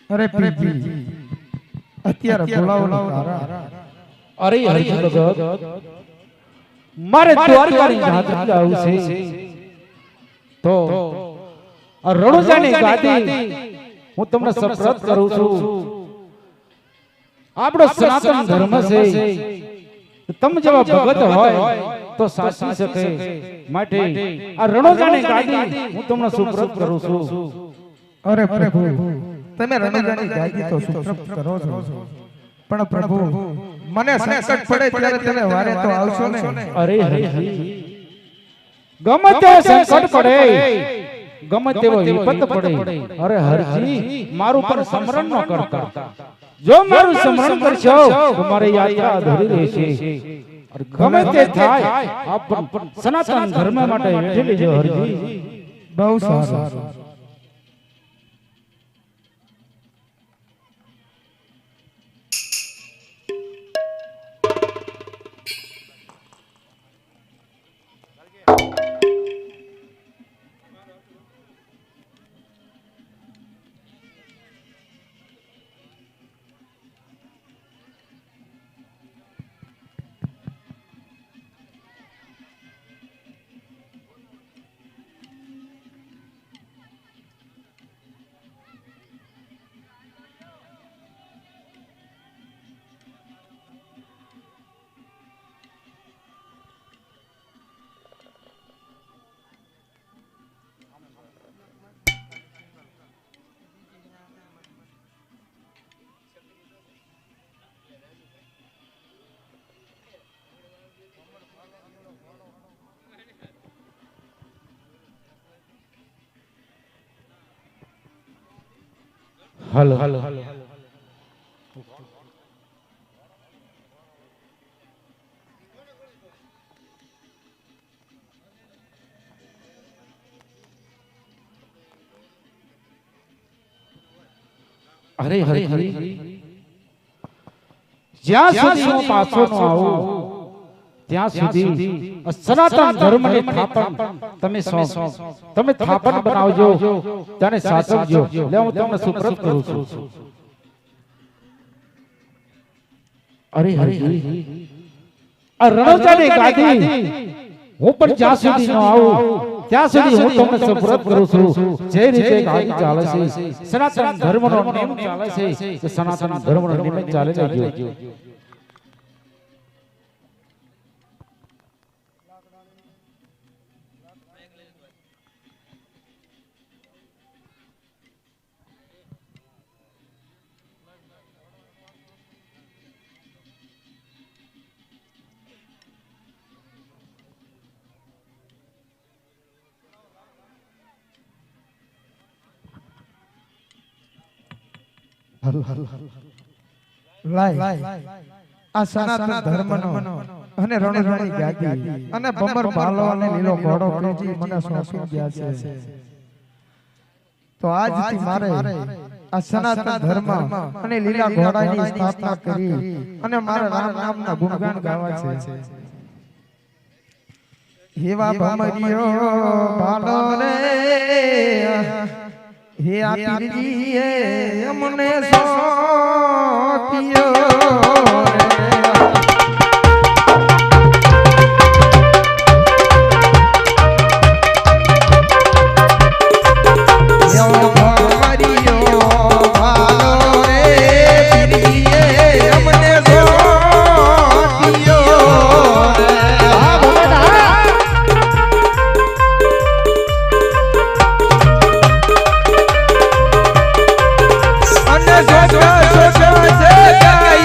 અરે પીજી અત્યારે બોલાવવાનું કારણ અરે હરિ ભગત મારે દ્વારકાની યાત્રા આવશે તો આ રણુજાની ગાદી હું તમને સપ્રત કરું છું. આપણો સનાતન ધર્મ છે, તમે જેવા ભગત હોય તો સાચી શકે માટે આ રણુજાની ગાદી હું તમને સુપ્રત કરું છું. અરે પ્રભુ તમે રણુજાની ગાદી તો સુપ્રત કરો છો, પણ પ્રભુ મને સંકટ પડે ત્યારે તમે વારે તો આવશો ને. અરે હરિ ગમે તે સંકટ પડે, ગમે તેવો વિપત પડે, અરે હરજી મારું પર સ્મરણ ન કરતા. જો મારું સ્મરણ કરશો તો મારી યાત્રા અધૂરી રહેશે. ગમે તે થાય આપ સનાતન ધર્મ માટે વેઠી લેજો હરજી. બહુ સારું. હલો અરે હરિ જ્યાં સુધી હું પાછો ન આવું ત્યાં સુધી સનાતન ધર્મની થાપણ તમે થાપણ બનાવજો, તેને સાચવજો. લે હું તમને સુપ્રત કરું છું. અરે હરિ આ રણુજાની ગાદી હું પણ જ્યાં સુધી ન આવું ત્યાં સુધી હું તમને સુપ્રત કરું છું. જે રીતે ગાદી ચાલે છે, સનાતન ધર્મનો નિયમ ચાલે છે, સનાતન ધર્મનો નિયમ ચાલે છે. આ સનાતન ધર્મનો અને રણુજાની ગાદી અને ભમર ભાલવાને લીલો ઘોડો પીજી મને સોંપી ગયા છે. તો આજથી મારે આ સનાતન ધર્મ અને લીલા ઘોડાની સ્થાપના કરી અને મારા રામ નામના ગુણગાન ગાવા છે. હેવા ભમરિયો ભાલો રે હે આપીજીએ અમને સોંપ્યો Jai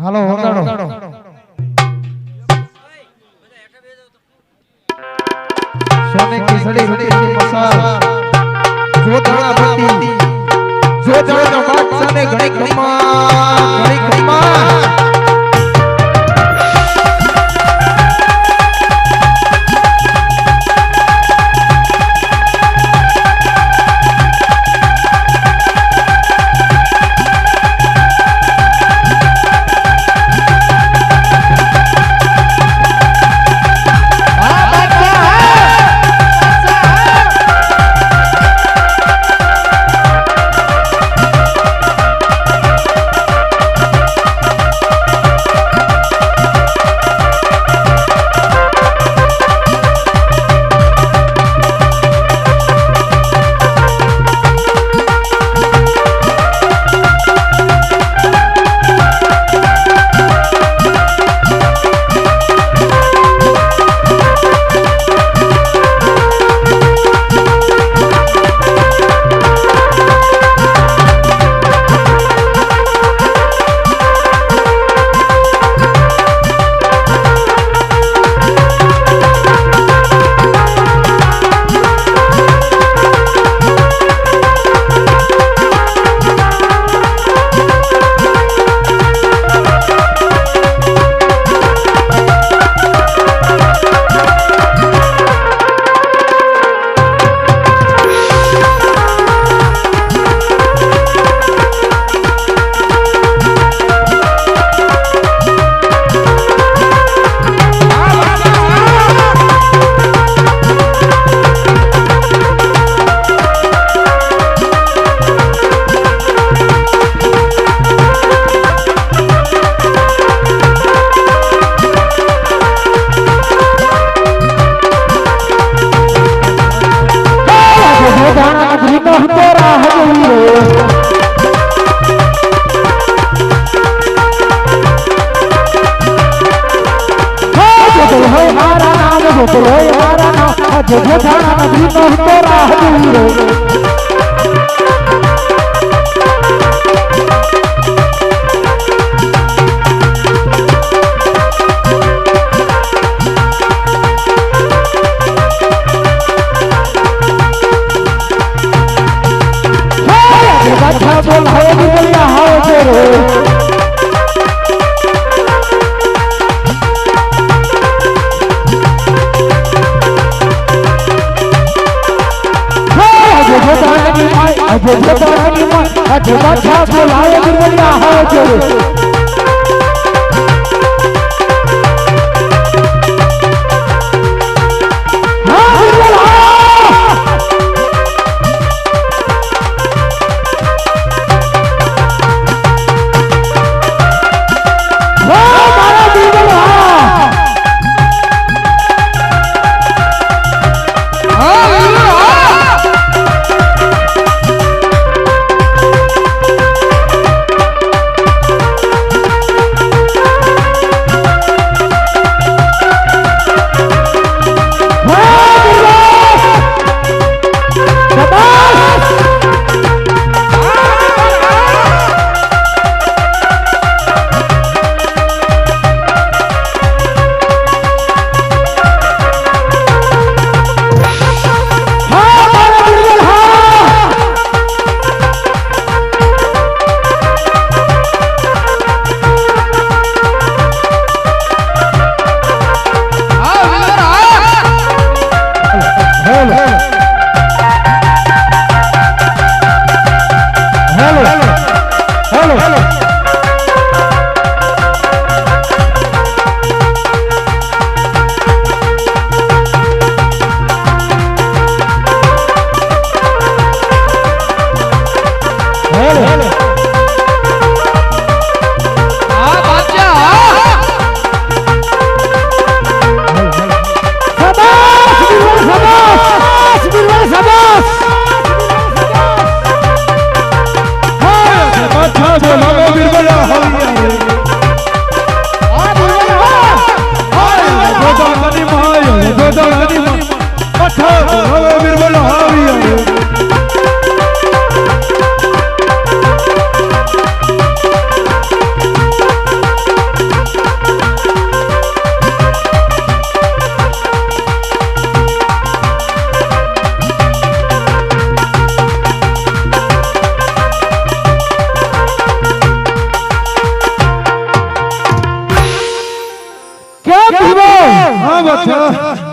હાલો વગાડો સોને કી સડી રૂટી મસાલ જો ધણા ભક્તિ જો ધણા બાદશાહને ઘણી ખમા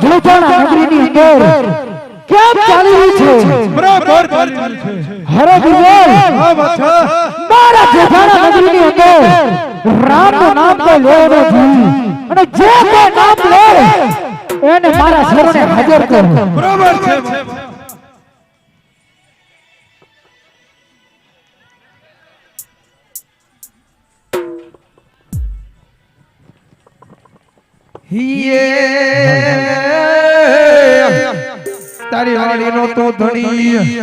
જોતાણા નગરીની અંદર કેમ ચાલી રહી છે? બરાબર ચાલી રહ્યું છે. હરે બિરબલ, હા બાદશાહ. મારા જોતાણા નગરીની અંદર રામનું નામ તો લેવાનો નથી અને જે કોઈ નામ લે એને મારા શરણે હાજર કરો. બરાબર છે. તારી વાડીનો તો ધણી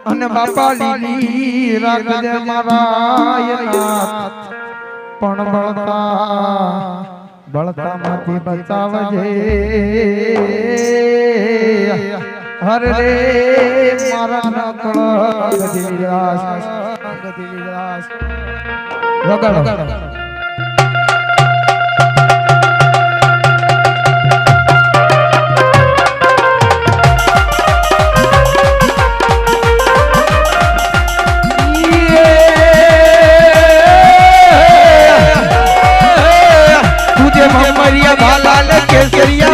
અને બાપા લીલી રાખજે મારા નાથ, પણ બળતા માંથી બચાવજે. હર રે મારા નકળ ગધી વિરાસ વગાડો. मरिया भालाल केसरिया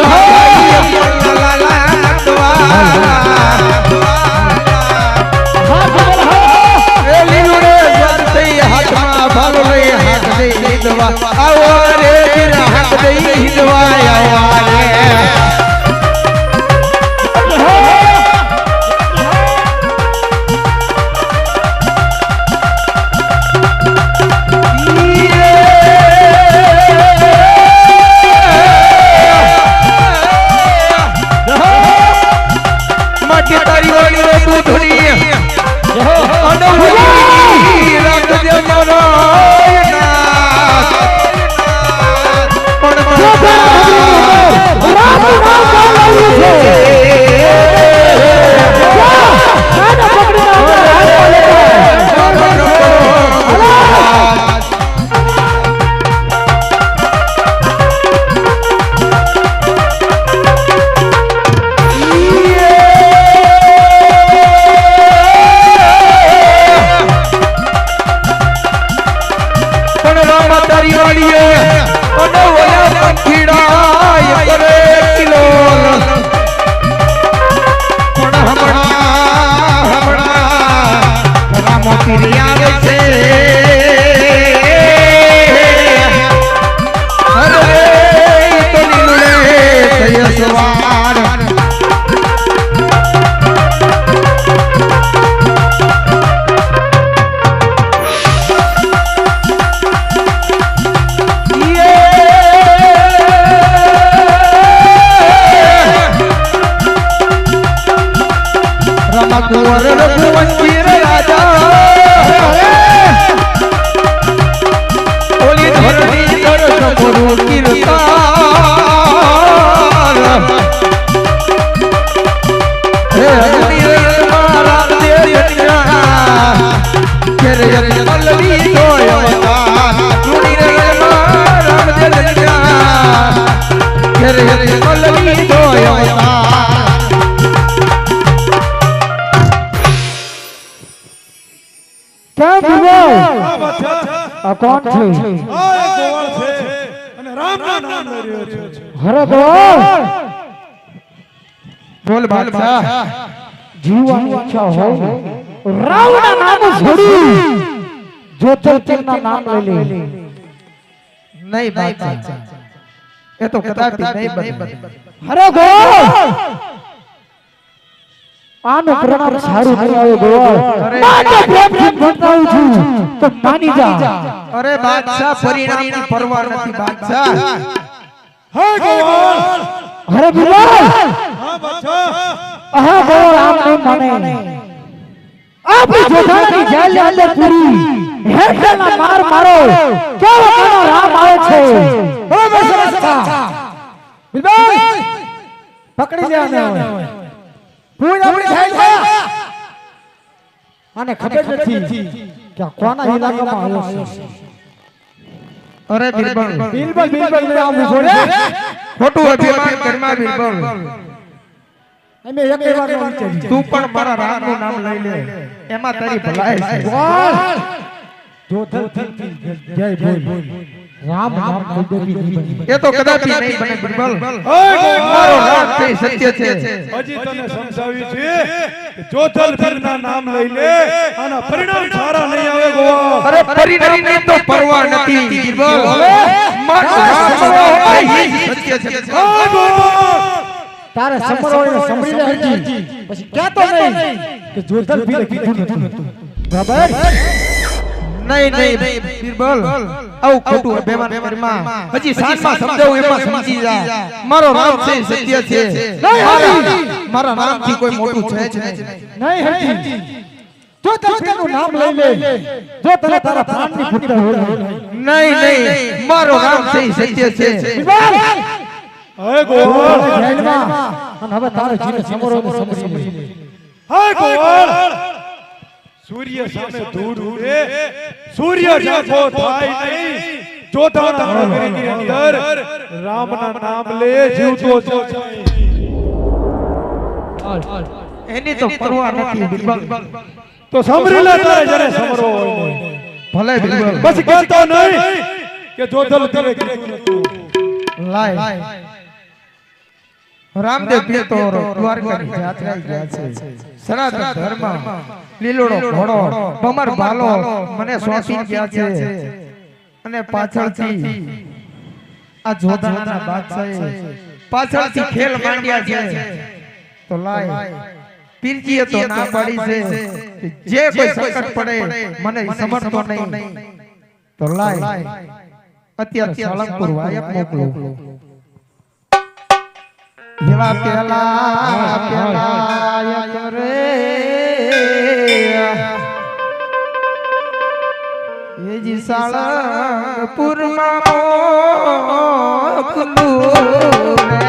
કોણ છે? ગોવાળ છે અને રામના નામ લઈ રહ્યો છે. હરે ગોવાળ, બોલ બાદશાહ. જીવવાની ઈચ્છા હોય રાવણના નામ છોડી જોતરતીના નામ લઈ લે. નહીં બાદશાહ, એ તો કદાપી નહીં બને. હરે ગોવાળ, આનું પ્રમાણ સારું નહીં આવે ગોવાળ. માને પ્રેમથી બતાવું છું તો માની જા. અરે બાદશાહ, પરિણામની પરવા નથી બાદશાહ. હા ગોવાળ. હરે બિરબલ, હા બાદશાહ. આહા ગોવાળ આમ નહીં માને. આપણી જોધાની જેલની અંદર પૂરી હેઠળના માર મારો કેવો કેવો રામ આવે છે. બરાબર સમજતા બિરબલ, પકડી લે આને. પૂરી આપણી થાય છે આને ખબર નથી કે કોના ઇલાકામાં આવ્યો છે. અરે બિરબલ, બિરબલ ને આવું છોડે ખોટું અભિમાન કરમાં બિરબલ. અમે એક વાર નો વિચારી તું પણ મારા રામનું નામ લઈ લે, એમાં તારી ભલાઈ છે. જો ધરતી જય બોલ રામ નામ કદાપી નહીં બને. એ તો કદાપી નહીં બને બિરબલ. ઓય મારો રામ છે સત્ય છે. હજી તને સમજાવ્યું છે કે જોધલ પીરના નામ લઈ લે આના પરિણામ સારા નહીં આવે ગોવા. અરે પરિણામની તો પરવા નથી બિરબલ. મારો રામ સત્ય છે. ઓય ગોવા તારે સમરોને સમરી લે હરજી. પછી કહેતો નહીં કે જોધલ પીરે કીધું નતું. બરાબર? નહીં બિરબલ, આવું ખોટું અભિમાન કરમાં હજી સાનમાં સમજાવું એમાં સમજી જા. મારો રામ છે સત્ય છે. મારા નામથી કોઈ મોટું છે જ નહીં. નહીં હરજી. જો તને નામ લઈ લે, જો તને તારા પ્રાણની પુત્ર હોય. નહીં મારો રામ છે સત્ય છે. ઓય ગોવા જેલમાં અને હવે તારે જીને સમરોને સમરી લે. ઓય ગોવા સૂર્ય સામે ધૂળ ઉડે સૂર્ય જાગો થાય નહીં જોધાના નગરીની અંદર રામના નામ લે જીવતો જાય. એની તો પરવા નથી બિરબલ. તો સાંભળી લે તારે જ્યારે સમરો હોય ને. ભલે બિરબલ. બસ કહેતો નહીં કે જોધલ પીરે કીધું નતું. લાય રામદેવ પીર તો દ્વારકાની યાત્રાએ ગયા છે. સનાતન ધર્મ લીલોડો ઘોડો ભમર ભાલો મને સોંપી ગયા છે. અને પાછળથી આ જોધાના બાદશાહે પાછળથી ખેલ માંડ્યા છે. તો લાય પીરજીએ તો ના પાડી છે કે જે કોઈ સંકટ પડે મને સમર્થો નહીં. તો લાય અત્યારે સાળંગપુર વાયક મોકલો. જેવા પેલા કરે એ જી સાળંગપુરમાં મોકલું રે.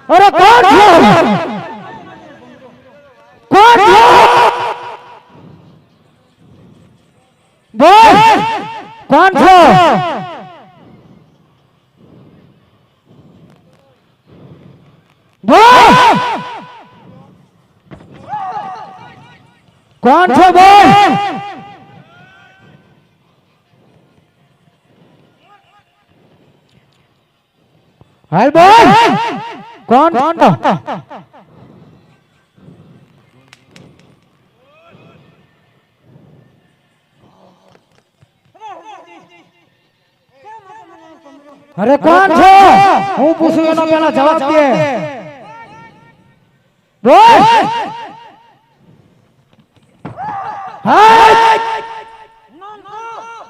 અરે કોણ છો કોણ છો બોલ કોણ છો બોલ કોણ છો બોલ હાલ બોલ કોણ અરે કોણ છો હું પૂછું એનો પેલા જવાબ દે બોલ હા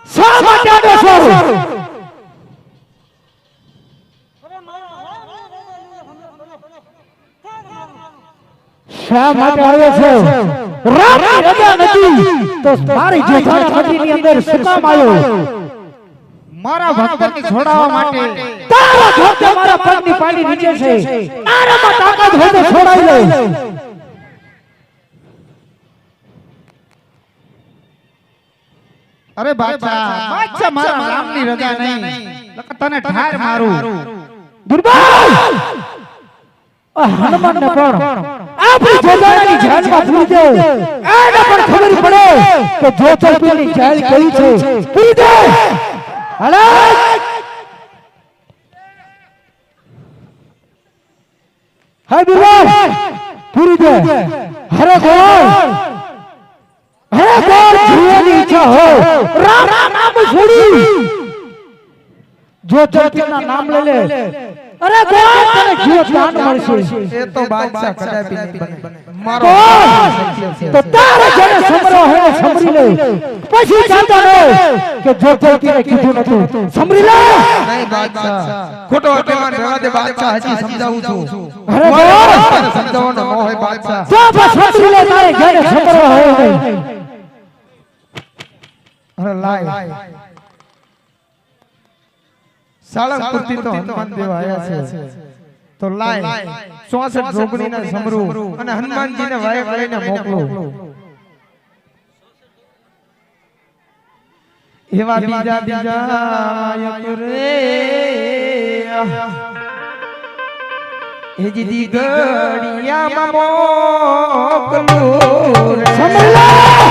શા માટે આડો છો શા માટે આવ્યો છે રામની રજા નથી તો મારી જેઠાણા મટીની અંદર શું કામ આવ્યો મારા ભક્તને છોડાવવા માટે તારા ભક્ત મારા પગની પાડી નીચે છે તારામાં તાકાત હોય તો છોડાવી લે અરે બાદશાહ મારા નામની રજા નહીં તને ઠાર મારું દુર્બલ હનુમાન ને પણ આપણી જોજાની જાનમાં પૂરી દે એને પણ ખબર પડે કે જોતરપુરની જાન કઈ છે પૂરી દે હાલે હાય દુર્બલ પૂરી દે હરે ગોળ જીવવાની ઈચ્છા હો રામ નામ છોડી જોતરપુરના નામ લઈ લે અરે ગોળ તને જીવ દાન મળશે એ તો બાદશાહ કદાપી નહીં બને મારો તો તારે જેને સમરો હે સમરી લે પછી જાતા રહે કે જોતરપુરે કીધું નતું સમરી લે નહીં બાદશાહ ખોટો અભિમાન રહેવા દે બાદશાહ હજી સમજાવું છું અરે ગોળ તને સમજાવવાનો ન હોય બાદશાહ તો બસ સમરી લે તારે જેને સમરો હે અરે લાય સાળંગપુર થી તો હનુમાન દેવ આયા છે તો લાય 64 જોગણી ના સમરૂ અને હનુમાનજી ને વાય કરીને મોકલો એવા બીજા રે એજી દી ગડિયામાં મોકલો રે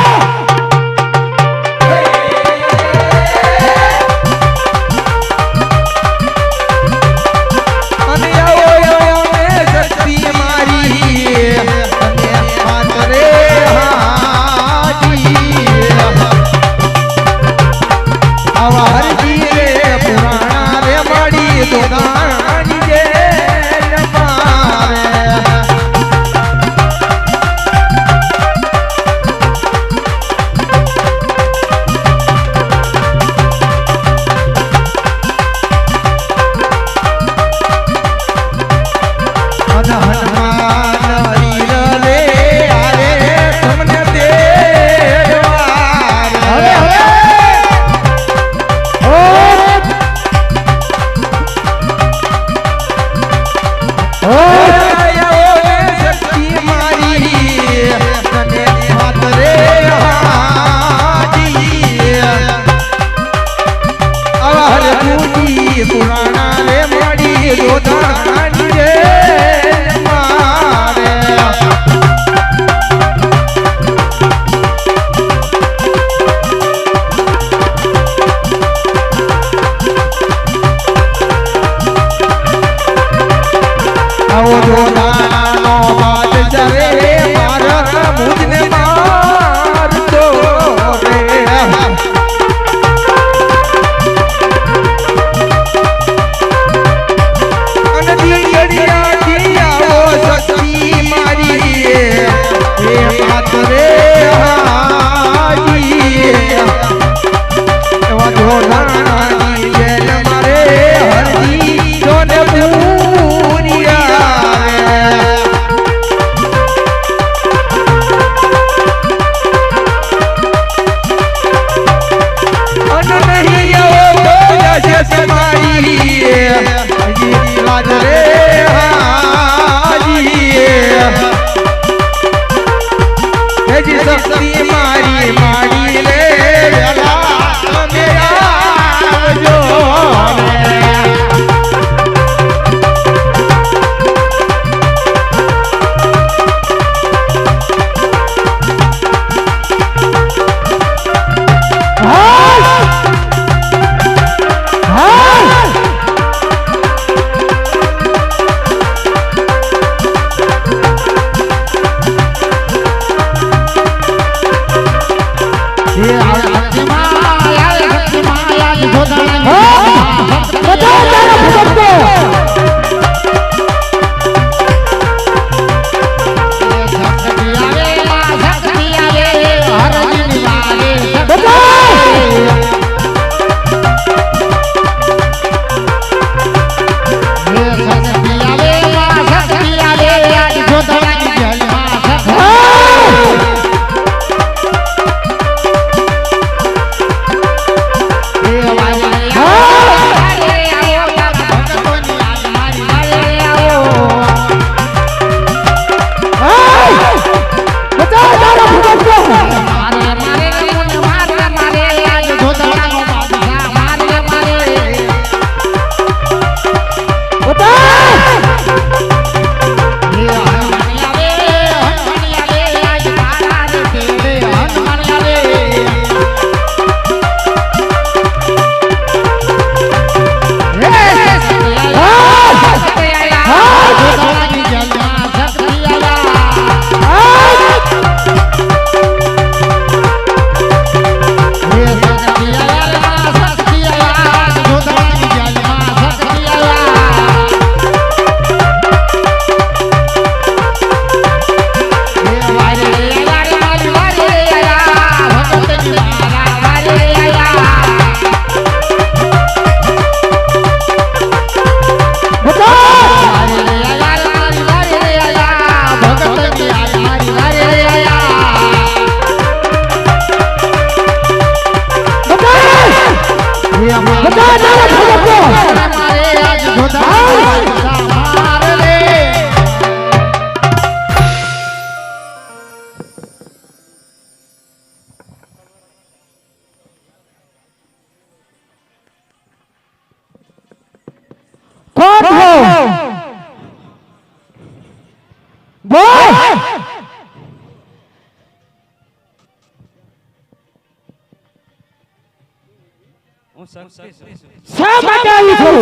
શા માટે આવી છું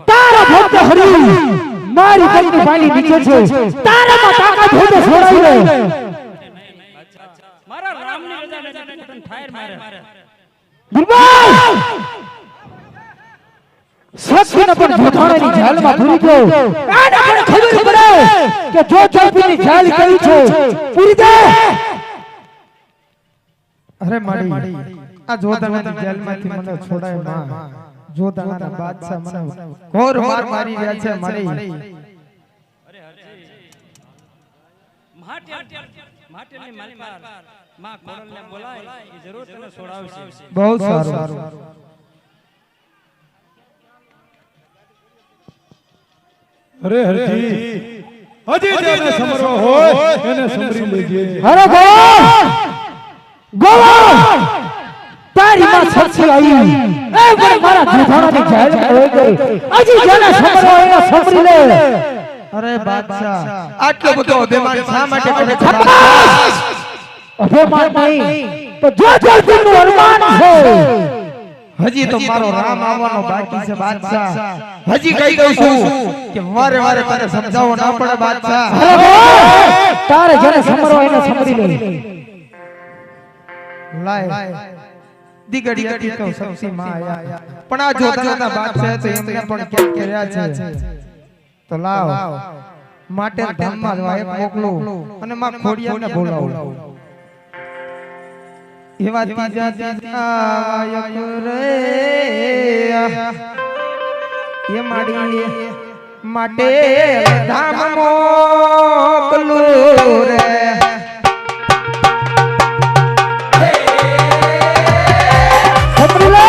તારા ભક્ત હરી મારી કંઈ પાણી નીચે છે તારામાં તાકાત હોય તો છોડાઈ લે મારા રામની રજા ને તને ઠાયર મારે ગુરબાઈ સત્યને પણ જોધાણાની જાળમાં પૂરી દો આને પણ ખબર પડે કે જો ચલપીની જાળ કરી છે પૂરી દે અરે માડી આ જોધાણાની જેલમાંથી મને છોડાય માં જોધાણાના બાદશાહ મને ઘોર માર મારી રહ્યા છે માડી માટેની માલકાર માં કોરલને બોલાય એ જરૂર તને છોડાવશે બહુ સારું અરે હરજી હજી જેને સમરવો હોય એને સમરી લેજે અરે ગોવા તારી માં સચ્ચી આવી એ પણ મારા જોધાણાની જાળમાં રહી ગઈ હજી જેને સમરવો એને સમરી લે અરે બાદશાહ આટલો બધો અભિમાન શા માટે કરે છે અભિમાન નહીં તો જો ચલપીનું અરમાન છે હજી તો મારો રામ આવવાનો બાકી છે બાદશાહ હજી કહી દઉં છું કે વારે વારે તારે સમજાવવો ના પડે બાદશાહ તારે જેને સમરવો એને સમરી લે લાય દીગડી હતી તો શક્તિ માં આયા પણ આ જોધાના બાદશાહ તો એમને પણ કેમ કર્યા છે તો લાવ માટે ધામમાં વાયક મોકલું અને માં ખોડિયાને બોલાવું એવા ત્રીજા વાયક રે એ માડી માટે ધામ મોકલું રે સમરી લે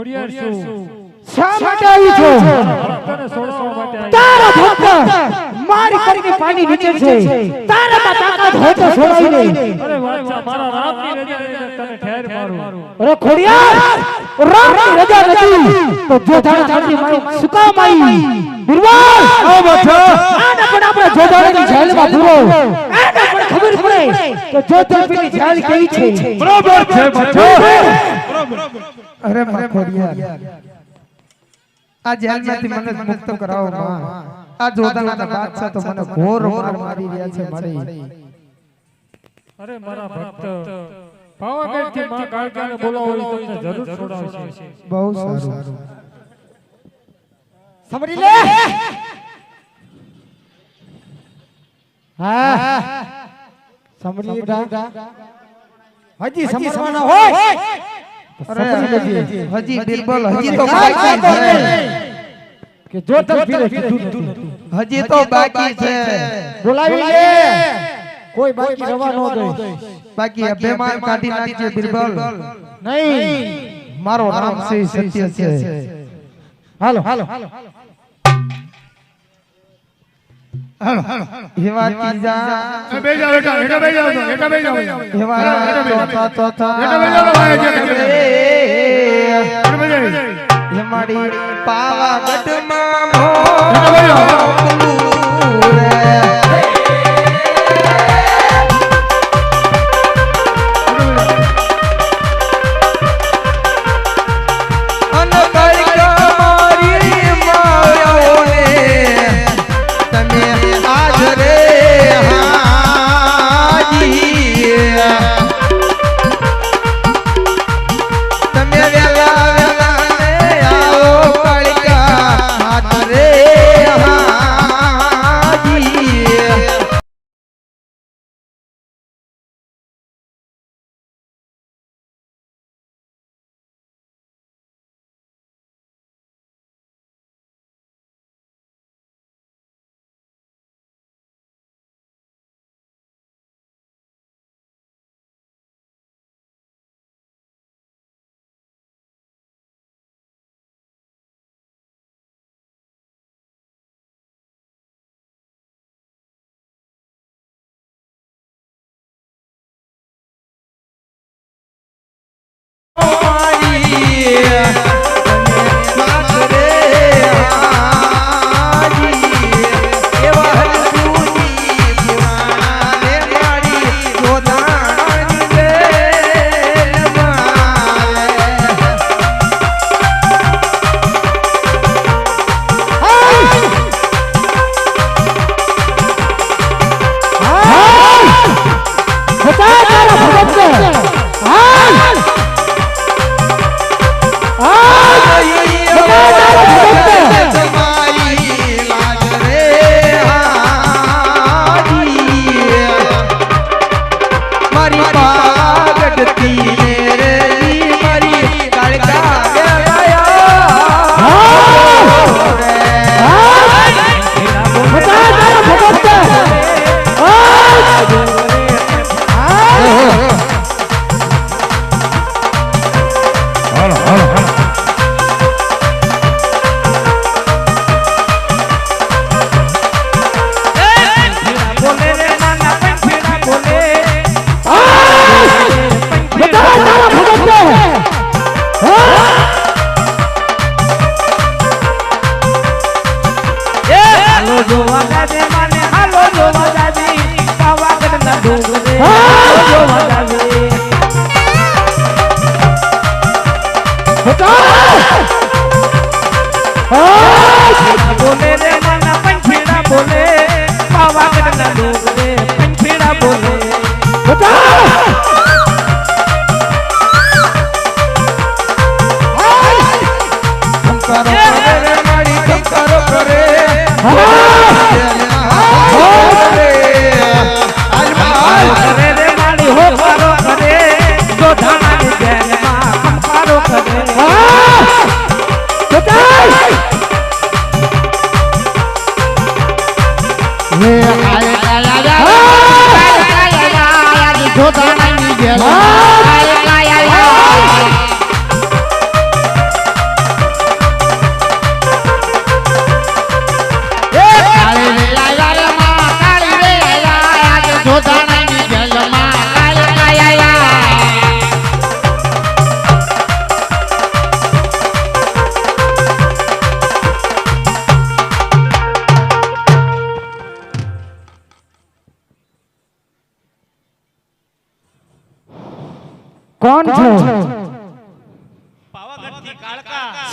ખોડિયાર શું શા માટે આવી છો ભક્તને છોડાવવા માટે આવી. તારા ભક્ત મારી કરીને પાણી નીચે છે તારામાં તાકાત હોય તો છોડાવી દે અરે વાછા, મારા રામની રજા લઈને તને ઠેર મારું. અરે ખોડિયાર રામની રજા નથી તો જોધાણા ચાલતી મારી શું કામ આવી બિરબલ આવો બાદશાહ. આને પણ આપણે જોધાણાની જેલમાં પૂરો આને પણ ખબર પડે કે જોધપુરની જેલ કેવી છે બરાબર છે બાદશાહ. અરે માં ખોડિયાર આ જેલમાંથી મને મુક્ત કરાવો માં આ જોધાના બાદશાહ તો મને ઘોર માર મારી રહ્યા છે મારી અરે મારા ભક્ત પાવાગઢથી માં કાળકાને બોલાવો એ તમને જરૂર છોડાવશે. બહુ સારું સમજી લે હા સમજી લીધા હજી સમજવાના હોય અરે હજી બિરબલ હજી તો બાકી છે કે જો તલ પીરે કીધું હજી તો બાકી છે બોલાવી લે કોઈ બાકી રવા ન દે બાકી અભિમાન કાઢી નાખજે બિરબલ નહીં મારો નામ છે સત્ય છે હાલો હાલો હેવા તીજા બેસી જાઓ બેટા, બેટા બેસી જાઓ, બેટા બેસી જાઓ. હેવા ચોથા બેટા બેસી જાઓ, ભાઈ, બેટા બેસી જાઓ. હેમાડી પાવાગઢમાં બેટા બેસી જાઓ.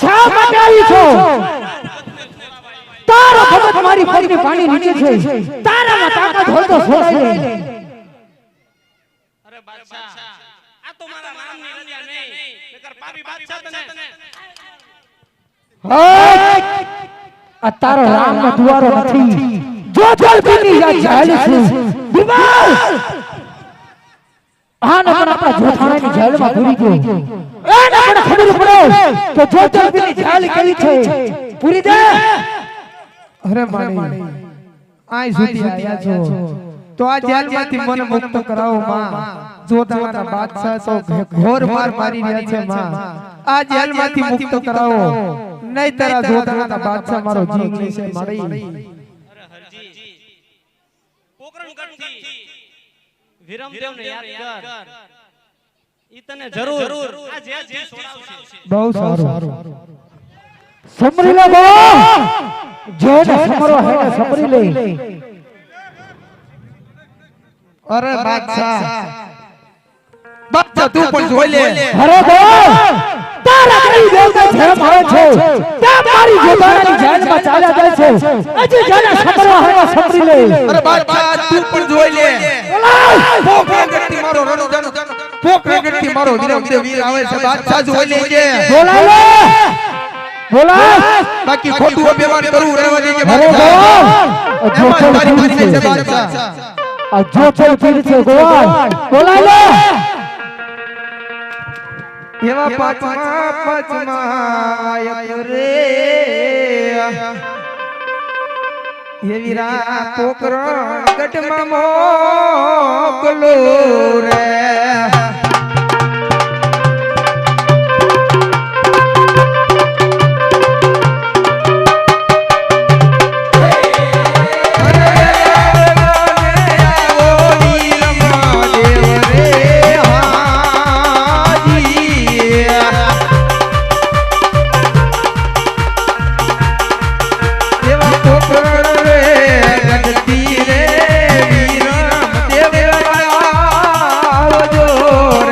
શા માટે આવી છો? તારો ભગત મારી પગની પાણી નીચે છે, તારામાં તાકાત હોય તો છોડાઈ લે. અરે બાદશાહ આ તો મારા નામની અન્યા નહીં નકર પાપી બાદશાહ તને આ તારો રામનો દુવારો નથી. જો જલબીની જાળ છે દિવાલ આને પણ આપણા જોથાણાની જાળમાં પૂરી ગયો. એને પણ ખબર પડે કે જો જલબીની જાળ કેવી છે, પૂરી દે. અરે માણી આય સુધી આયા છો તો આ જેલમાંથી મને મુક્ત કરાવો માં. જોધાના બાદશાહ તો ઘોર માર મારી રહ્યા છે માં. આ જેલમાંથી મુક્ત કરાવો નહીં તારા જોધાના બાદશાહ મારો જીવ લેશે મારી. અરે હરજી પોકરણગઢથી વિરમદેવને યાદ કર ઈ તને જરૂર આ જેલથી છોડાવશે. બહુ સારું. સમરી લે બાબા, જેને સમરો હેને સમરી લે. અરે બાદશાહ તું પણ જોઈ લે. અરે બાબા, તારા કઈ દેવતા જેમ આવે છે તે મારી જોધાણાની જેલમાં ચાલ્યા જાય છે. હજી જેને સમરો હેને સમરી લે. અરે બાદશાહ તું પણ જોઈ લે. પોકરણગઢથી મારો રણુજાનો પોકરણગઢથી મારો વિરમદેવ વીર આવે છે. બાદશાહ જોઈ લેજે. બોલાય લે, બોલાય. બાકી ખોટું અભિમાન કરવું રહેવા દેજે અરે બાદશાહ. બાબા, એમાં તારી મારી છે બાદશાહ. આ જોચલ પીર છે ગોવાળ, બોલાય લે. એવા પાંચમા રે એવી રા પોકરણગઢમાં મોકલો રે. રે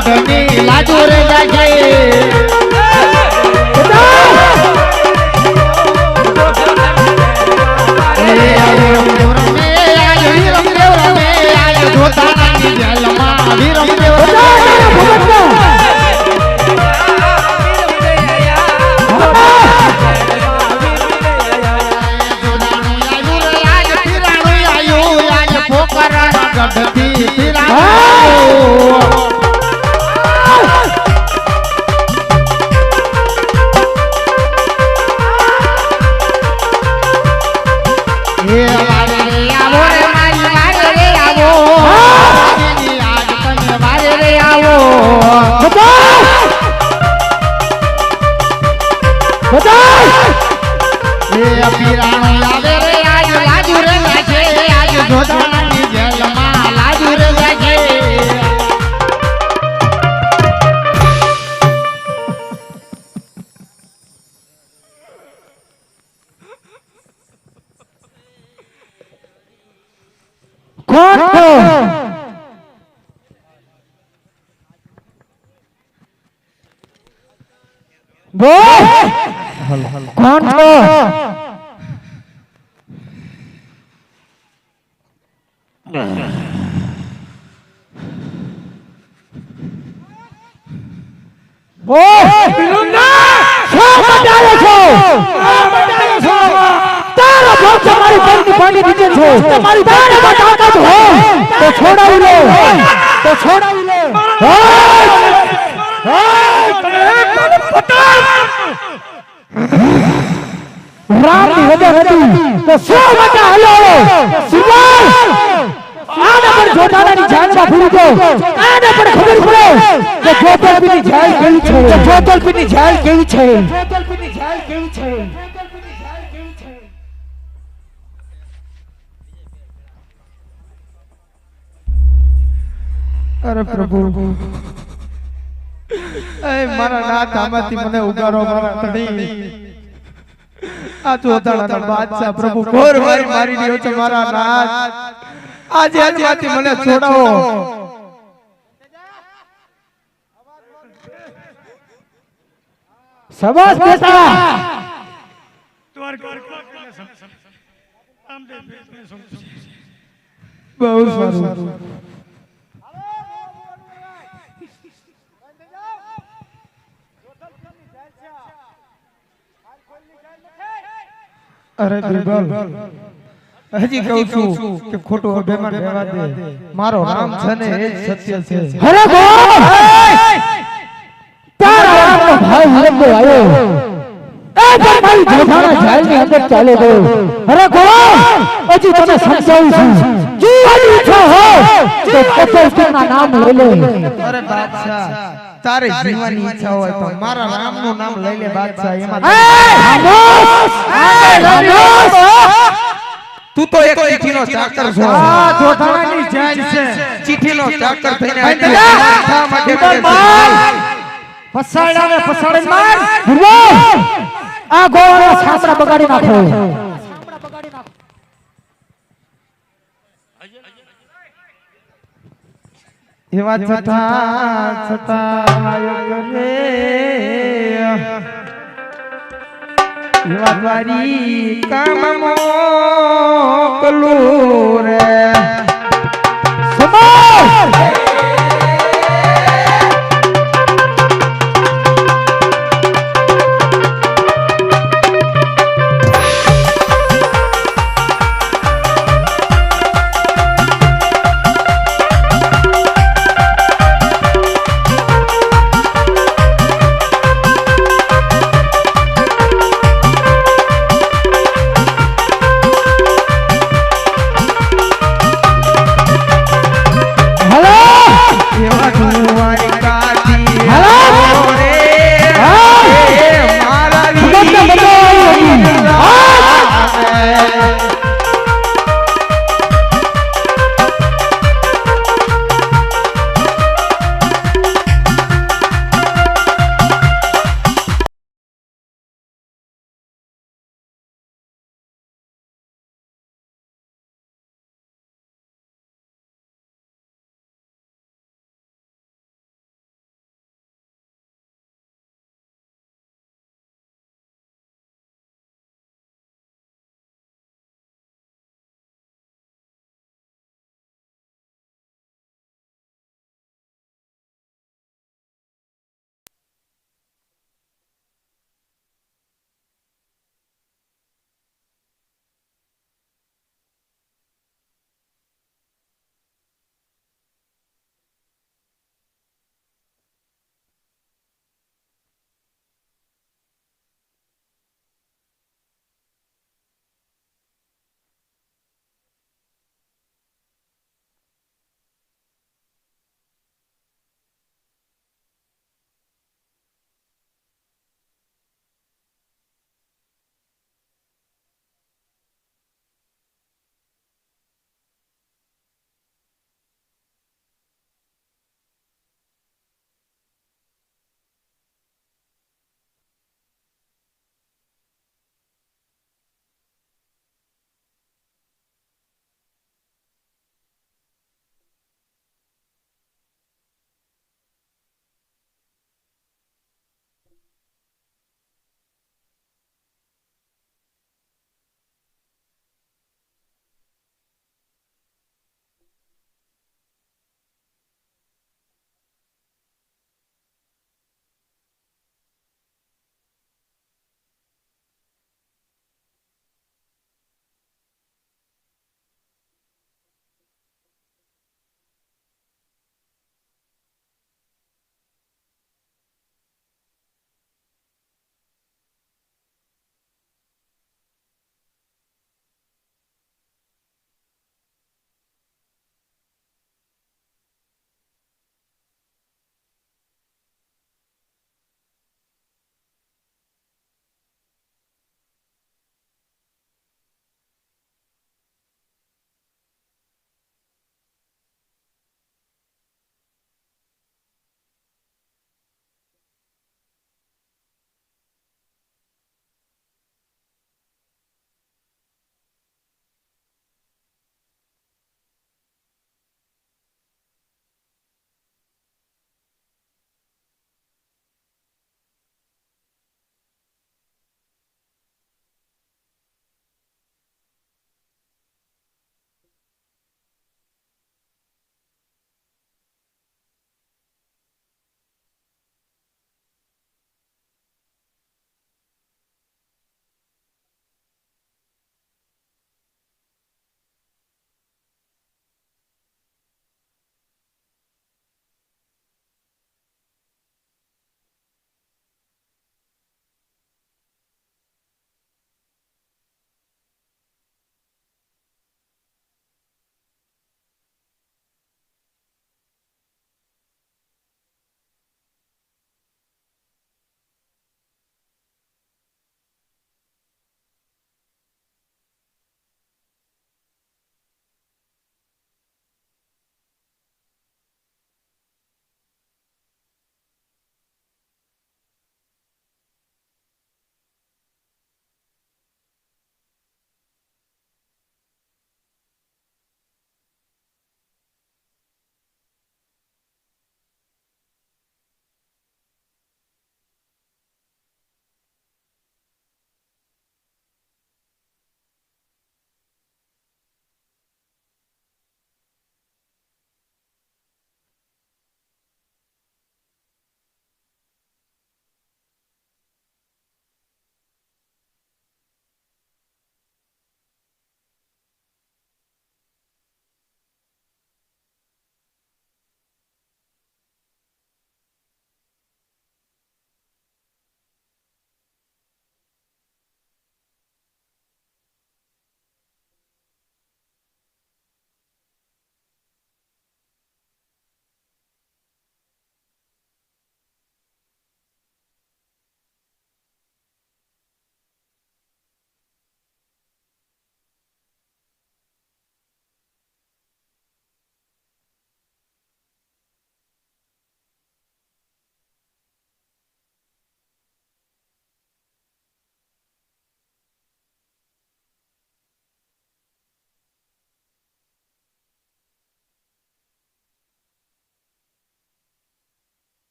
ગઢની લાજુ રે कौन हो वो तारा भक्त हमारी बन की पानी नीचे छो तुम्हारी तारा बताता तो हो तो छोड़ा ही लो तो छोड़ा ही लो राम की वजह नहीं तो सो बचा हलो सुबह आने पर जोताना ની જાનમાં ફૂરી ગયો આને પણ ખબર પડે કે જોતલપીની જાળ કેવી છે જોતલપીની જાળ કેવી છે જોતલપીની જાળ કેવી છે અરે પ્રભુ એ મારા નાથ આમાંથી મને ઉગારો મારા તડી આ જોતાના બાદશાહ પ્રભુ ઘોર મારી રહ્યો છે મારા નાથ આજે આજમાંથી મને છોડાવો શાબાશ બેટા બહુ સારું અરે બિરબલ હજી કહું છું કે ખોટું અભિમાન રહેવા દે મારો રામ છે ને એ સત્ય છે અરે ગોળ તારા રામનો ભાઈ હરકો આવ્યો એ પણ મારી જોધાના જાળની અંદર ચાલે ગયો અરે ગોળ હજી તને સમજાવું છું જીવાની છો હો તો કપલના નામ લઈ લે અરે બાદશાહ તારે જીવાની ઈચ્છા હોય તો મારા રામનું નામ લઈ લે બાદશાહ એમાં તું તો એક ચીઠીનો ચાકર છો આ જોધાણાની જાન છે ચીઠીનો ચાકર થઈને શા માટે પસાડાને પસાડે માર આ ગોળના છાપરા બગાડી નાખો એવા છઠા છઠા કરે એવા દ્વારી કામ મોકલું રે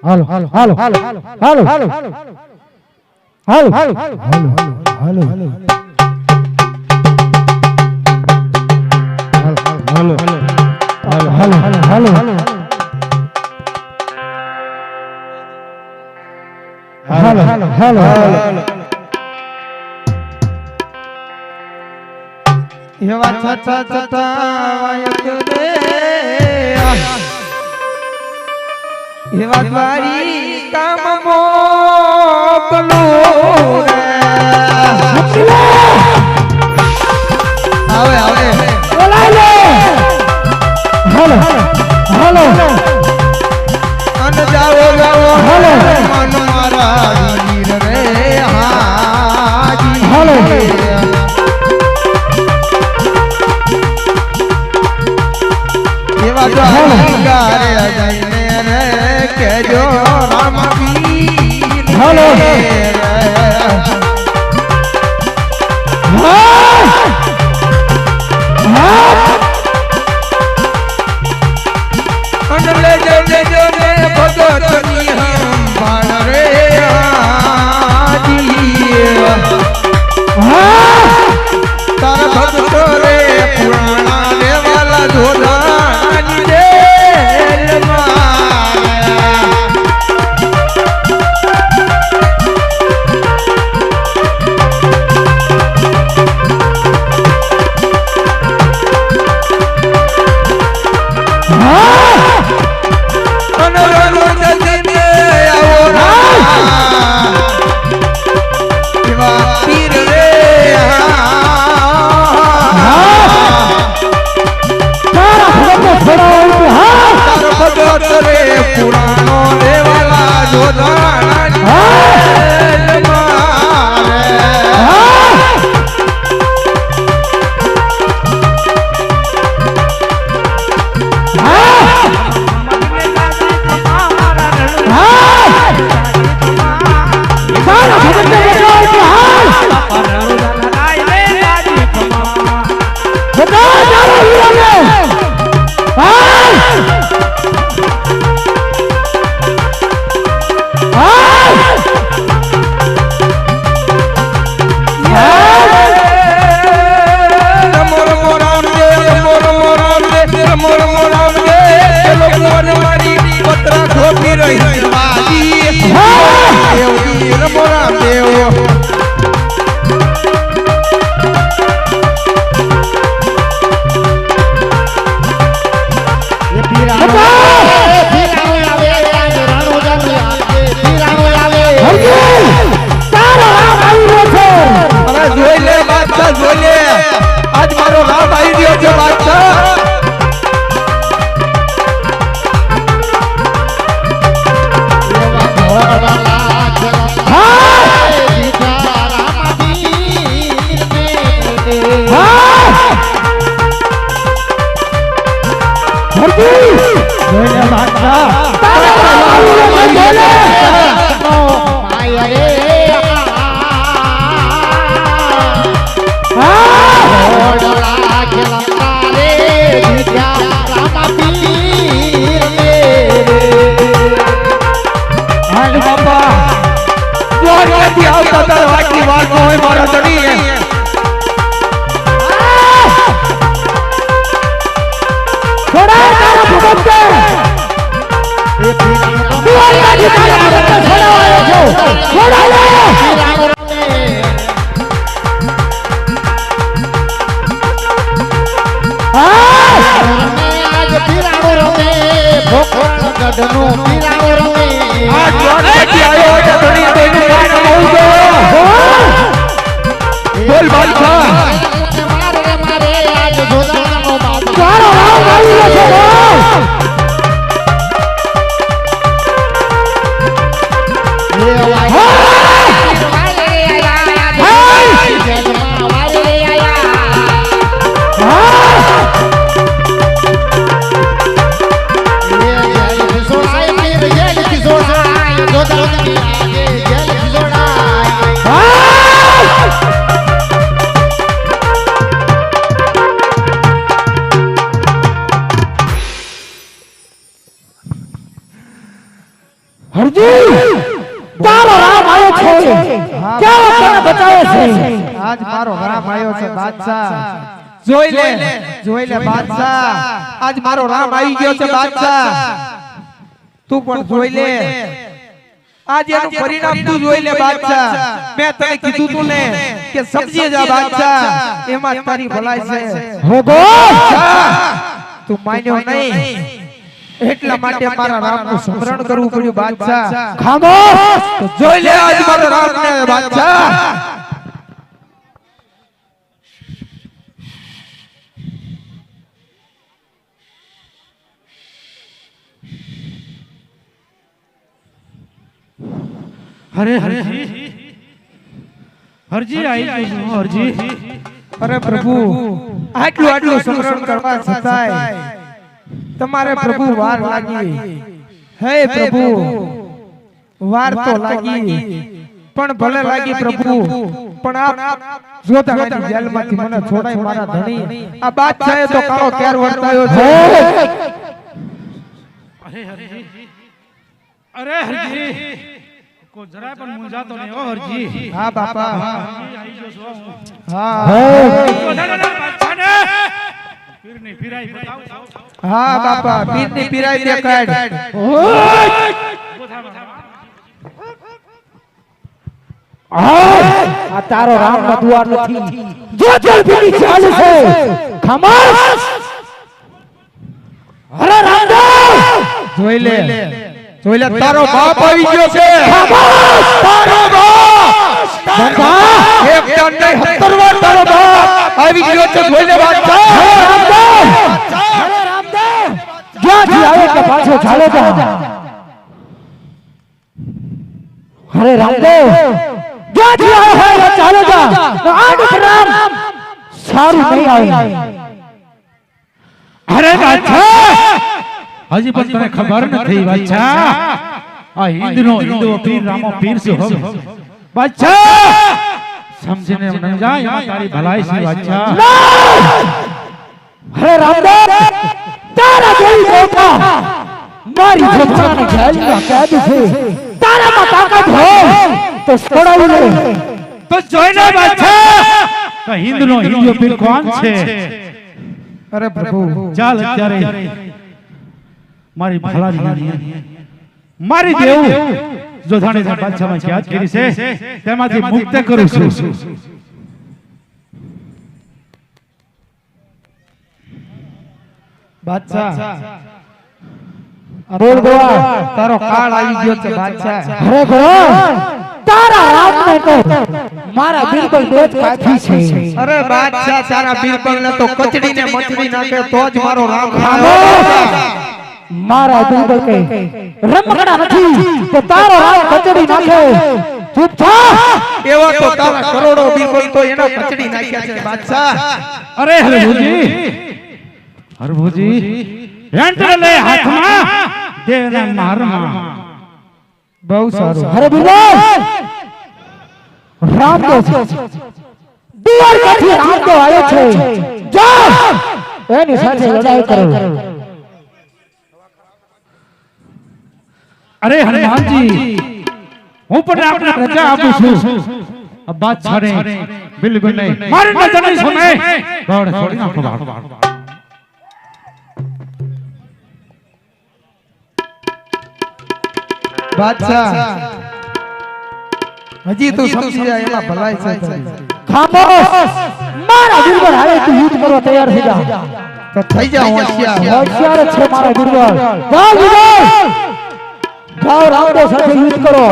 હાલો હાલો હાલો હાલો હાલો હાલો હાલો હાલો હાલો એવા છતા છતા વાયક રે એવા દ્વારી કામ મોકલું રે આવે આવે બોલાય લે હાલો હાલો અન જાઓ જાઓ હાલો. મન મારા વીર રે હાજી હાલો. એવા ગારે જઈને રે કેજો રામ વીર હાલો. રે. અન લેજો લેજો ને ભગતની સંભાળ રે હાજી તાર ભક્તો રે પુરાણા દેવાલા જોધાની રે પુરાણો દેવાલા જોધાની આજ મારો રામ આવી ગયો છે બાદશાહ આવતા તાર વાટની વાત હોય મારા ધણી છોડા તારા ભગત છોડા લે બોલ બાદશાહ છે આજ મારો રામ આવ્યો છે બાદશાહ જોઈ લે બાદશાહ આજ મારો રામ આવી ગયો છે બાદશાહ તું પણ જોઈ લે આજ એનું પરિણામ તું જોઈ લે બાદશાહ મેં તને કીધું તું ને કે સમજી જા બાદશાહ એમાં તારી ભલાઈ છે હોગો તું માન્યો નહીં એટલા માટે મારા રામનું સ્મરણ કરવું પડ્યું બાદશાહ ખામોશ તો જોઈ લે આજ મારો રામ ને બાદશાહ અરે હરજી આવી ગયો હરજી અરે પ્રભુ આટલું સ્મરણ કરવા છતાંય તમારે પ્રભુ વાર લાગી હે પ્રભુ વાર તો લાગી પણ ભલે લાગી પ્રભુ પણ આપ જોતાની જેલમાંથી મને છોડાઈ મારા ધણી આ બાદશાહે તો કાળો કેર વર્તાયો છે અરે હરજી કો જરા પણ મૂંઝાતો નહીં ઓ હરજી હા બાપા આવી ગયો છો હા પીરની પીરાઈ બતાવ હા બાપા પીરની પીરાઈ દે કાઢ આ તારો રામ નો દ્વાર નથી જો જલપીની ચાલ છે ખામોશ અરે રામદેવ જોઈ લે તારો બાપ આવી ગયો છે ખામોશ તારો બાપ એક ટન નહીં 70 વાર તારો બાપ આવી ગયો છે જોઈ લે બાદશાહ અરે રામદેવ જ્યાંથી આવે કે પાછો ચાલે જા અરે રામદેવ જ્યાંથી આવે કે ચાલે જા આજ રામ સારું નહીં આવે અરે બાદશાહ હજી પણ તને ખબર નથી બાદશાહ આ હિંદનો પીર રામો પીર છે હો બાદશાહ સમજીને ન જાય એમાં તારી ભલાઈ છે બાદશાહ અરે રામદેવ તારા જેવી મોટા મારી જમાને જેલમાં કેદ છે તારામાં તાકાત હોય તો છોડાવી લે તો જોઈ લે બાદશાહ હિંદનો પીર કોણ છે અરે પ્રભુ ચાલ અત્યારે મારી ભલાની મારી દેવ જોધાણી બાદશાહમાં યાદ કરી છે તેમાંથી મુક્ત કરું છું બાદશાહ બોલ ગોવા તારો કાળ આવી ગયો છે બાદશાહ અરે ગોવા તારા રામને તો મારા બિરબલ બેટ કાઠી છે અરે બાદશાહ તારા બિરબલ ને તો કચડીને મચડી નાખે તો જ મારો રામ મારા બિરબલ કે રમકડા નથી તો તારો રામ કચડી નાખે ચૂપ થા એવા તો તારા કરોડો બિરબલ તો એના કચડી નાખ્યા છે બાદશાહ અરે હરભુજી યંત્ર લે હાથમાં દેવના મારમાં બહુ સારું અરે બિરબલ રામદેવ દુવાર કાઠી રામદેવ આવ્યો છે જા એની સાથે લડાઈ કરો અરે હનુમાનજી હું પણ આપને રજા આપું છું આ બાત છાડે બિલકુલ નહીં મારી નજર નહીં સુને દોડ છોડી નાખો બાપ બાદશાહ હજી તું સમજી જાય એમાં ભલાઈ છે તારી. ખામોશ મારા બિરબલ હવે તું યુદ્ધ કરવા તૈયાર થઈ જા તો થઈ જા હોશિયાર હોશિયાર જ છે મારા બિરબલ જાઓ બિરબલ જાઓ રામદેવ સાથે યુદ્ધ કરો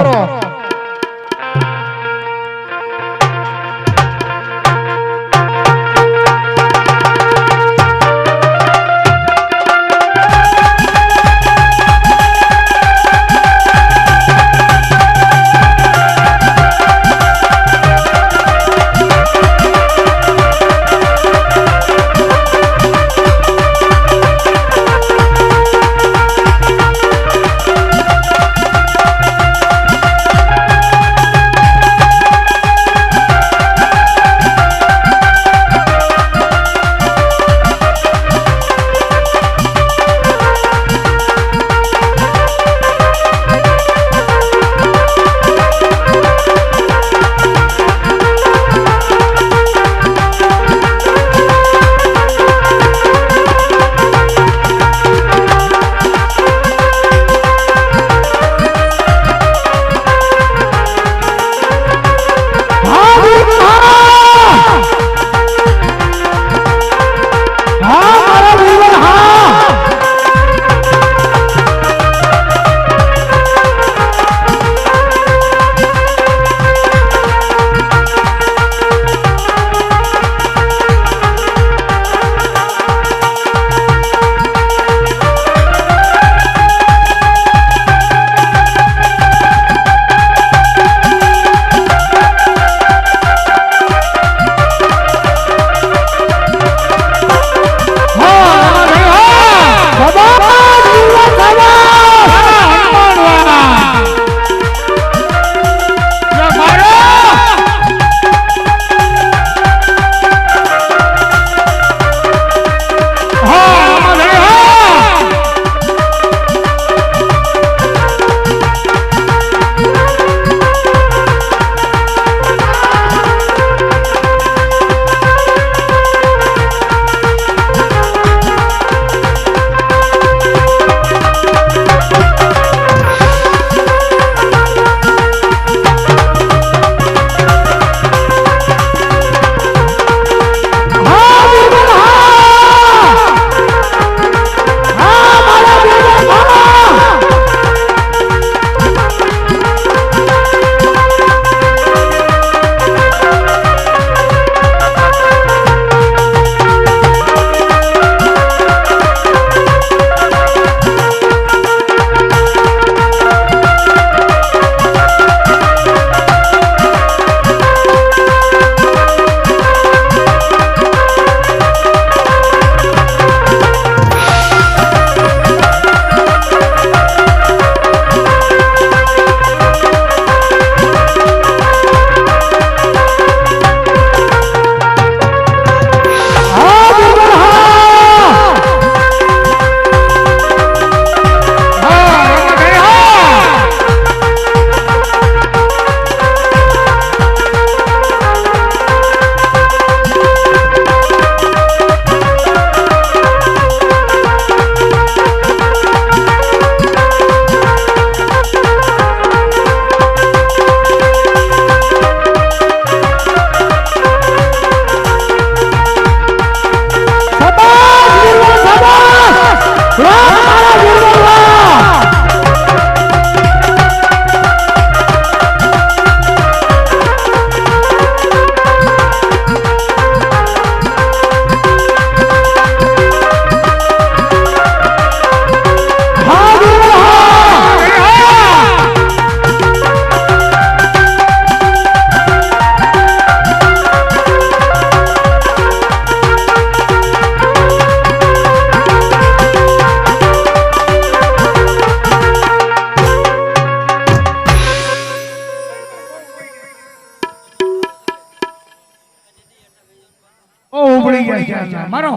ઉપડી ગયા છે મારો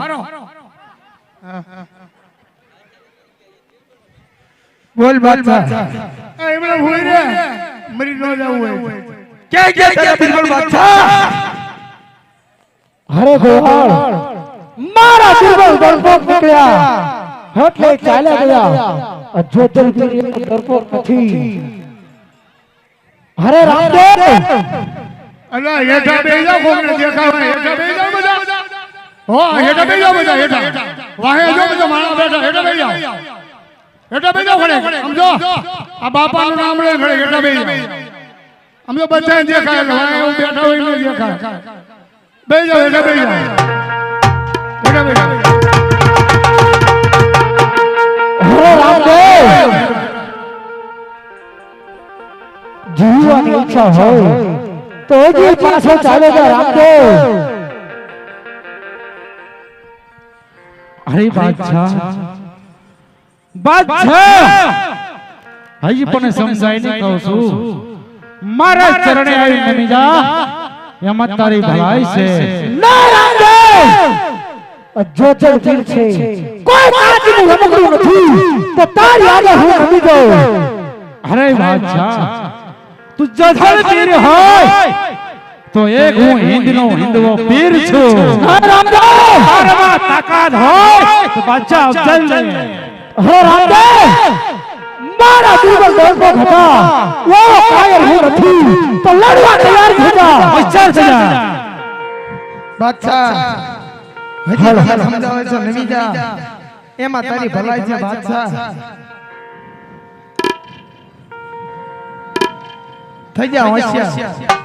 બોલ બાદશાહ એમણે ભૂઈ રે મરી ન જાવું હોય क्या बिल्कुल बादशाह અરે ગોવાળ મારા દિલમાં ડરપોક નીકળ્યા એટલે ચાલ્યા ગયા જ્યોતિર્બિંદ ડરપોક નથી અરે રામદેવ અલા હેઠા બેહી જાવ કોઈને દેખાવ હેઠા બેહી જાવ બધા હો હેઠા બેહી જાવ બધા હેઠા વાહે જો બધા માણા બેઠા હેઠા બેહી જાવ ખડે સમજો આ બાપાનું નામ લે ખડે હેઠા બેહી જાવ સમજો બધા દેખાય વાહે હું બેઠા હોય ન દેખાય બેહી જાવ હેઠા બેહી જાવ હેઠા બેહી જાવ અરે રામદેવ જીવવાની ઈચ્છા હોય તો હજી પાછો ચાલે જા રામદેવ અરે બાદશાહ બાદશાહ હજી પણ સમજાઈને કહું છું મારા ચરણે આવી નમી જા એમાં તારી ભલાઈ છે ના રામદેવ જ્યોતિર્બિંદ છે કોઈ કાચનું રમકડું નથી તો તારી આગળ હું નમી જાઉં અરે બાદશાહ તું જથર પીર હોય તો એક હું હિંદનો હિંદવો પીર છું તારામાં તાકાત હોય તો બાદશાહ અફઝલ ને હે રામદેવ મારા દિલમાં ડરપોક હતા ઓ કાયર હું નથી તો લડવા તૈયાર થઈ જા વિચાર થઈ જા બાદશાહ હજી મને સમજાવે છે નમી જા એમાં તારી ભલાઈ છે બાદશાહ થઈ જા હોશિયાર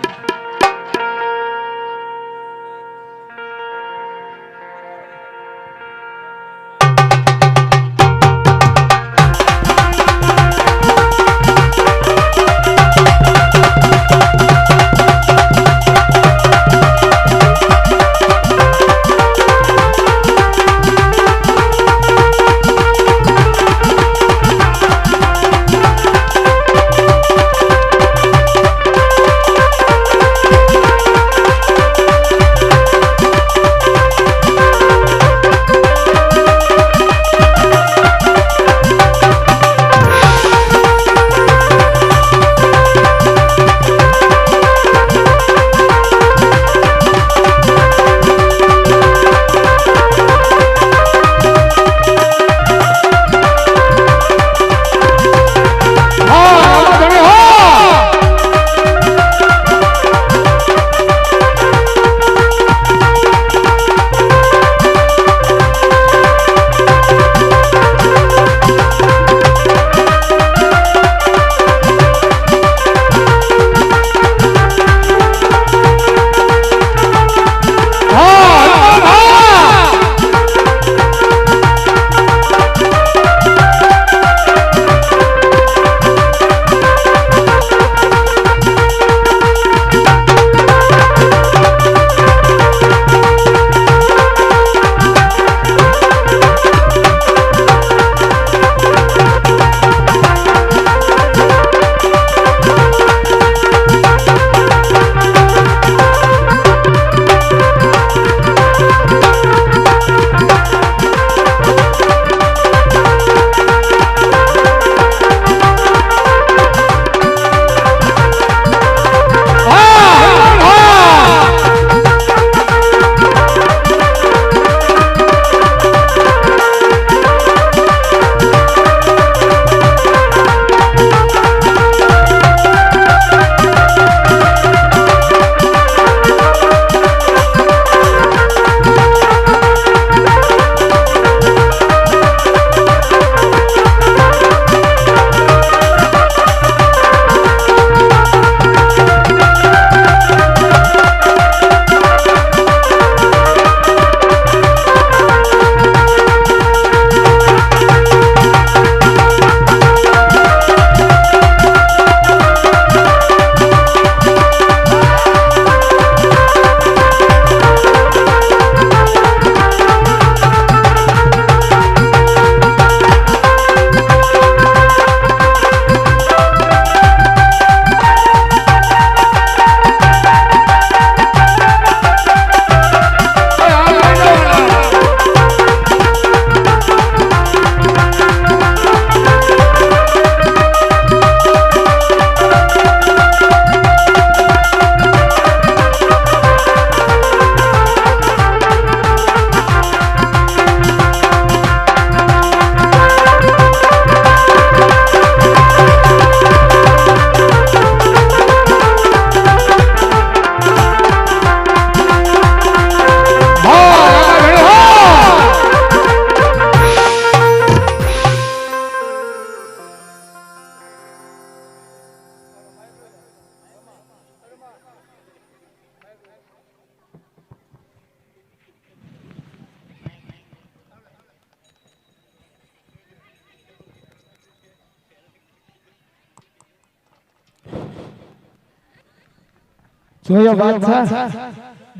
જોયો બાદશાહ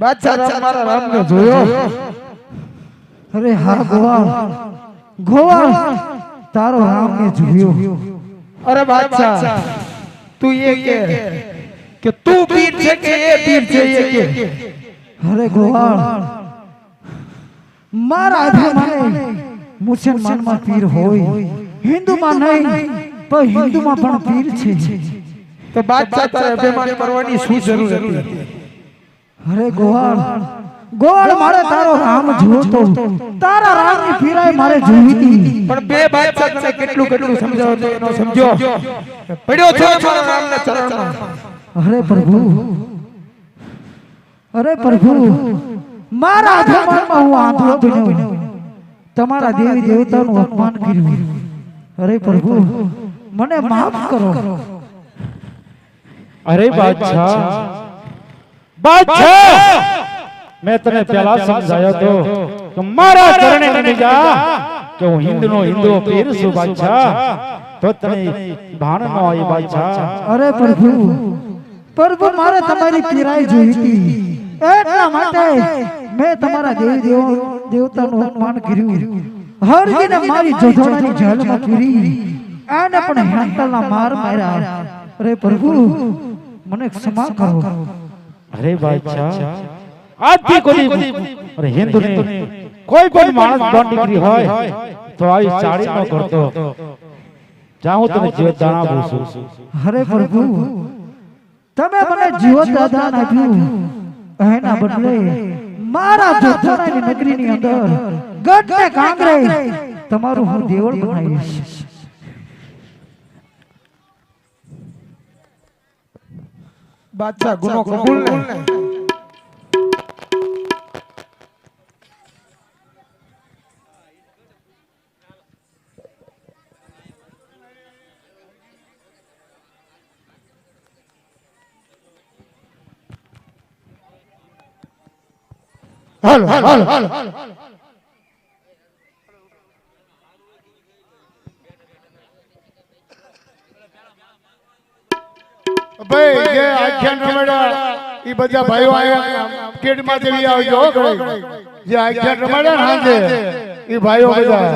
બાદશાહ મારા રામને જોયો. અરે હા ગોવાળ ગોવાળ તારો રામને જોયો. અરે બાદશાહ તું એ કે તું પીર છે કે એ પીર છે એ કે. અરે ગોવાળ મારા અભિમાને મુસલમાનમાં પીર હોય, હિન્દુમાં નહીં પણ હિન્દુમાં પણ પીર છે. તો બાદશાહ તારે અભિમાન કરવાની શું જરૂર હતી? અરે ગોવાળ ગોવાળ મારે તારો રામ જોતો, તારા રામની પીરાય મારે જોવી હતી. પણ બે બાદશાહ તને કેટલું કેટલું સમજાવો તો એનો સમજો. પડ્યો છો મારા રામના ચરણમાં. અરે પ્રભુ અરે પ્રભુ મારા અભિમાનમાં હું આંધળો બન્યો, તમારા દેવી દેવતાનું અપમાન કર્યું. અરે પ્રભુ મને માફ કરો. અરે બાદશાહ બાદશાહ મેં તને પહેલા સમજાયો તો કે મારા ચરણે નમી જા કે હું હિન્દનો હિન્દુ પીર છું બાદશાહ, તો તને ભાન ન હોય બાદશાહ. અરે પ્રભુ પ્રભુ મારે તમારી પીરાઈ જોઈ હતી, એટલા માટે મેં તમારા દેવી દેવતાનું અપમાન કર્યું. હરજીને મારી જોધોડાની જેલમાં પૂરી, આને પણ હેન્ટલના માર માર્યા. અરે પ્રભુ મને ક્ષમા કરો. અરે બાદશાહ આજથી કોઈ અરે હિન્દુને કોઈ પણ માણસ બોન દીકરી હોય તો આવી ચાળી ન કરતો. જા હું તને જીવત દાન આપું છું. અરે પ્રભુ તમે મને જીવત દાન આપ્યું, એના બદલે મારા જોધોડાની નગરીની અંદર ગઢને કાંગરે તમારું હું દેવળ બનાવીશ. બાદશાહ ગુનો કબૂલ ને. હાલો હાલો હાલો ભાઈ જે આખ્યાન રમાડ્યા એ બધા ભાઈઓ આયા કેડમાં દેવી આવજો હો ઘરે. જે આખ્યાન રમાડ્યા ને હાંજે એ ભાઈઓ બધા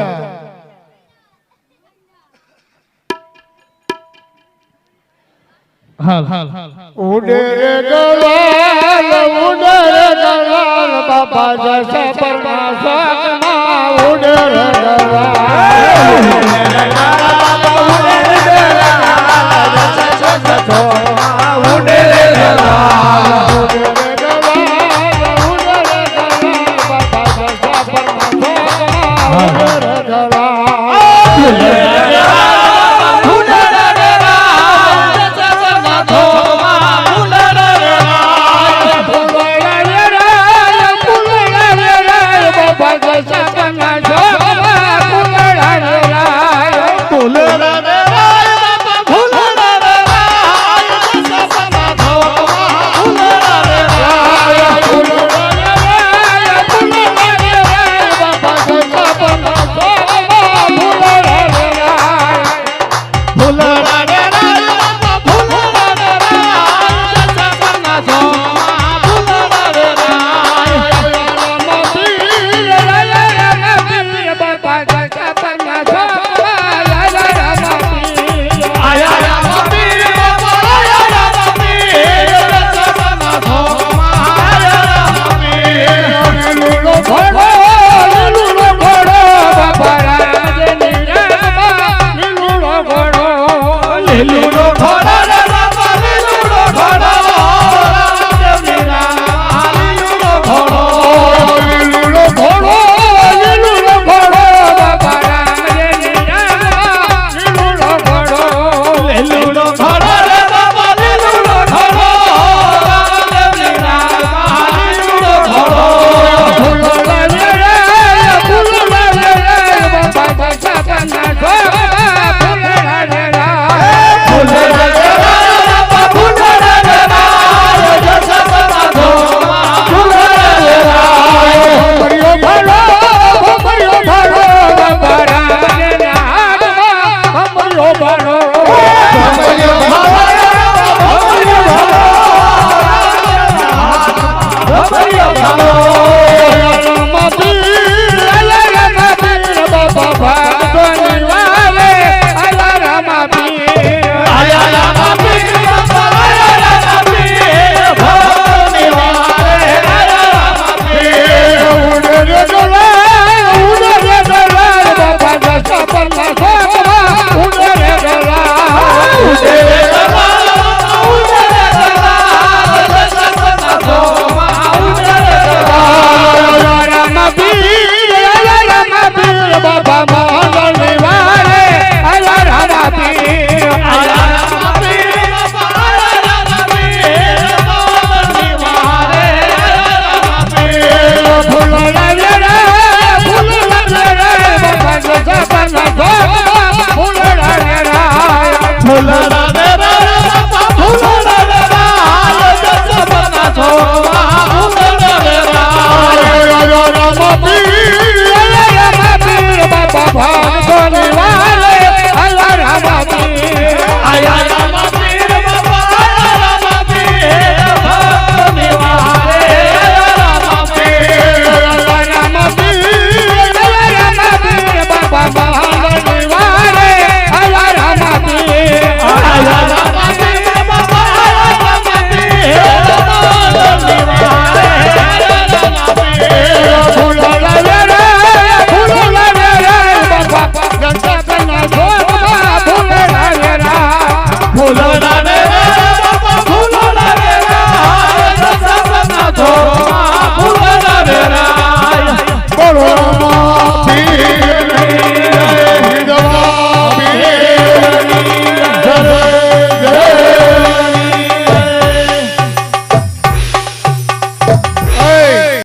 ઉડે રે ગલાલ બાપા જૈસા પર